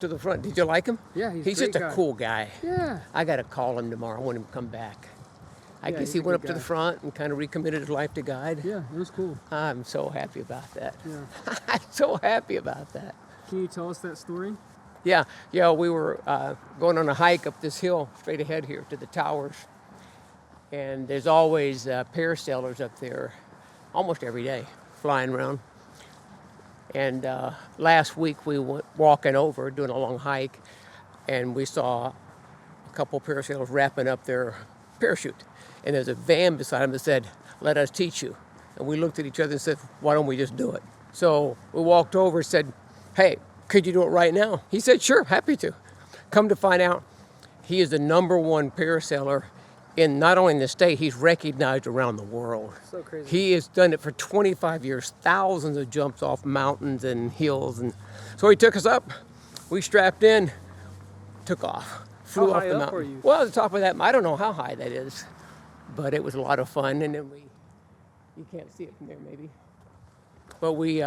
To the front. Did you like him? Yeah, he's He's a great just a guy. cool guy. Yeah. I got to call him tomorrow. I want him to come back. I Yeah, guess he's he a went up good to the guy. front and kind of recommitted his life to God. Yeah, it was cool. I'm so happy about that. Yeah. I'm so happy about that. Can you tell us that story? Yeah, we were going on a hike up this hill straight ahead here to the towers. And there's always parasailers up there almost every day flying around. And last week we went walking over, doing a long hike, and we saw a couple parasailers wrapping up their parachute. And there's a van beside them that said, "Let us teach you." And we looked at each other and said, "Why don't we just do it?" So we walked over and said, "Hey, could you do it right now?" He said, "Sure, happy to." Come to find out, he is the #1 parasailer in not only in the state, he's recognized around the world. So crazy. He has done it for 25 years, thousands of jumps off mountains and hills. And so he took us up. We strapped in, took off, flew off high the up mountain. were you? Well, the top of that, I don't know how high that is, but it was a lot of fun. And then you can't see it from there maybe, but we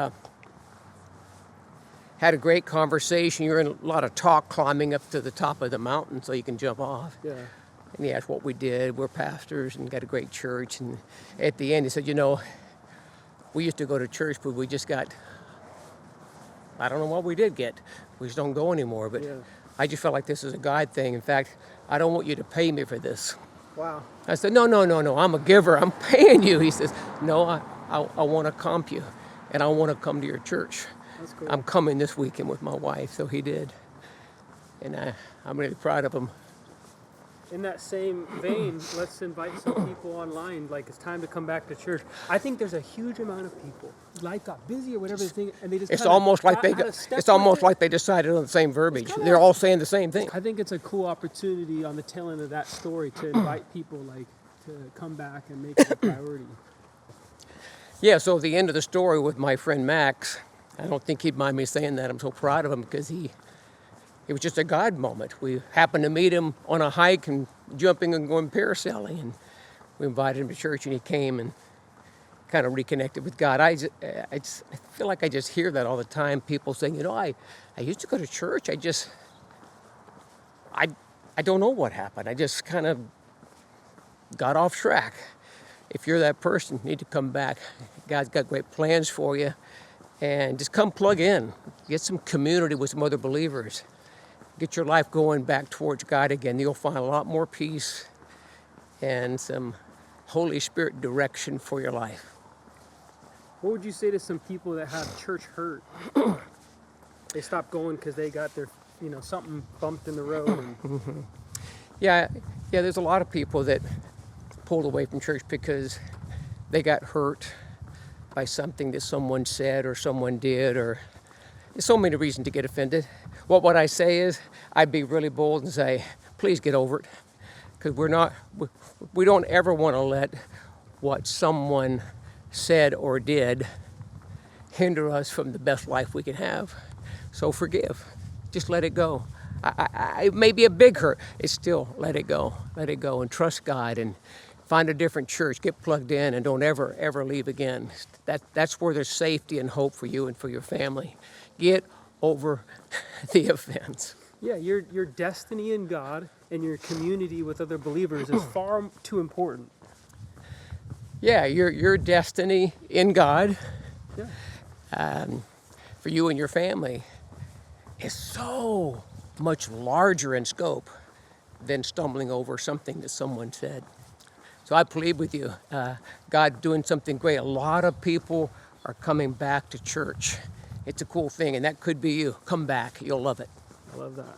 had a great conversation. You're in a lot of talk climbing up to the top of the mountain so you can jump off. Yeah. And he asked what we did. We're pastors and got a great church. And at the end, he said, we used to go to church, but we just got, I don't know what we did get. We just don't go anymore. But Yeah. I just felt like this is a God thing. In fact, I don't want you to pay me for this. Wow. I said, no, I'm a giver. I'm paying you. He says, no, I want to comp you, and I want to come to your church. That's cool. I'm coming this weekend with my wife. So he did. And I'm really proud of him. In that same vein, let's invite some people online. Like, it's time to come back to church. I think there's a huge amount of people. Life got busy or whatever they think, and they just. It's kinda almost like got out of step it's with almost it. like they decided on the same verbiage. kinda They're like- all saying the same thing. I think it's a cool opportunity on the tail end of that story to invite people like to come back and make it a priority. Yeah, so the end of the story with my friend Max, I don't think he'd mind me saying that. I'm so proud of him because it was just a God moment. We happened to meet him on a hike and jumping and going parasailing, and we invited him to church, and he came and kind of reconnected with God. I feel like I just hear that all the time. People saying, I used to go to church. I don't know what happened. I just kind of got off track. If you're that person, you need to come back. God's got great plans for you, and just come plug in. Get some community with some other believers. Get your life going back towards God again. You'll find a lot more peace and some Holy Spirit direction for your life. What would you say to some people that have church hurt? They stopped going because they got their, something bumped in the road. And Yeah, there's a lot of people that pulled away from church because they got hurt by something that someone said or someone did, or there's so many reasons to get offended. What I say is, I'd be really bold and say, please get over it, because we don't ever want to let what someone said or did hinder us from the best life we can have. So forgive, just let it go. It may be a big hurt, it's still let it go and trust God and find a different church, get plugged in, and don't ever leave again. That's where there's safety and hope for you and for your family. Get over the offense. yeah, your destiny in God and your community with other believers is far too important. Yeah, your destiny in God, Yeah. for you and your family, is so much larger in scope than stumbling over something that someone said. So I plead with you, God's doing something great. A lot of people are coming back to church. It's a cool thing, and that could be you. Come back, you'll love it. I love that.